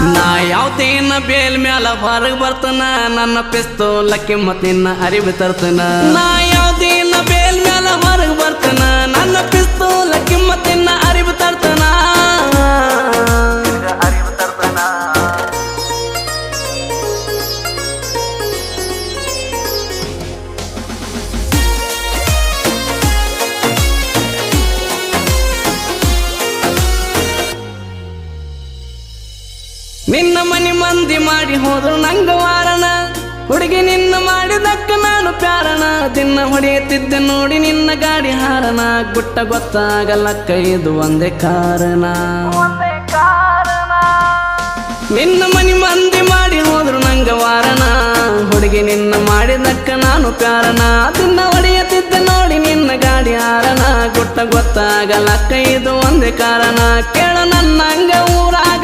ನಾ ಯಾವ್ದೇನ ಬೇಲ್ ಮ್ಯಾಲ ಹೊರಗ್ ಬರ್ತನ ನನ್ನ ಪಿಸ್ತೂಲ ಕಿಮ್ಮತ್ತಿನ ಅರಿವು ತರ್ತನ ನಾ ಯಾವ್ದೇನ ಬೇಲ್ ಮ್ಯಾಲ ಹೊರಗ್ ಬರ್ತನ ನನ್ನ ಪಿಸ್ತೂಲ ಕಿಮ್ಮತ್ತಿನ ಅರಿವು ತರ್ತನ ನಿನ್ನ ಮನಿ ಮಂದಿ ಮಾಡಿ ಹೋದ್ರು ನಂಗ ವಾರಣ ಹುಡುಗಿ ನಿನ್ನ ಮಾಡಿದಕ್ಕ ನಾನು ಪ್ಯಾರಣ ದಿನ ಹೊಡೆಯುತ್ತಿದ್ದೆ ನೋಡಿ ನಿನ್ನ ಗಾಡಿ ಹಾರಣ ಗುಟ್ಟ ಗೊತ್ತಾಗಲಕ್ಕ ಇದು ಒಂದೇ ಕಾರಣ ನಿನ್ನ ಮನಿ ಮಂದಿ ಮಾಡಿ ಹೋದ್ರು ನಂಗ ವಾರಣ ಹುಡುಗಿ ನಿನ್ನ ಮಾಡಿದಕ್ಕ ನಾನು ಪ್ಯಾರಣ ದಿನ ಹೊಡೆಯುತ್ತಿದ್ದೆ ನೋಡಿ ನಿನ್ನ ಗಾಡಿ ಹಾರಣ ಗುಟ್ಟ ಗೊತ್ತಾಗಲಕ್ಕ ಇದು ಒಂದೇ ಕಾರಣ ಕೇಳ ನನ್ನ ಹಂಗ ಊರಾಗ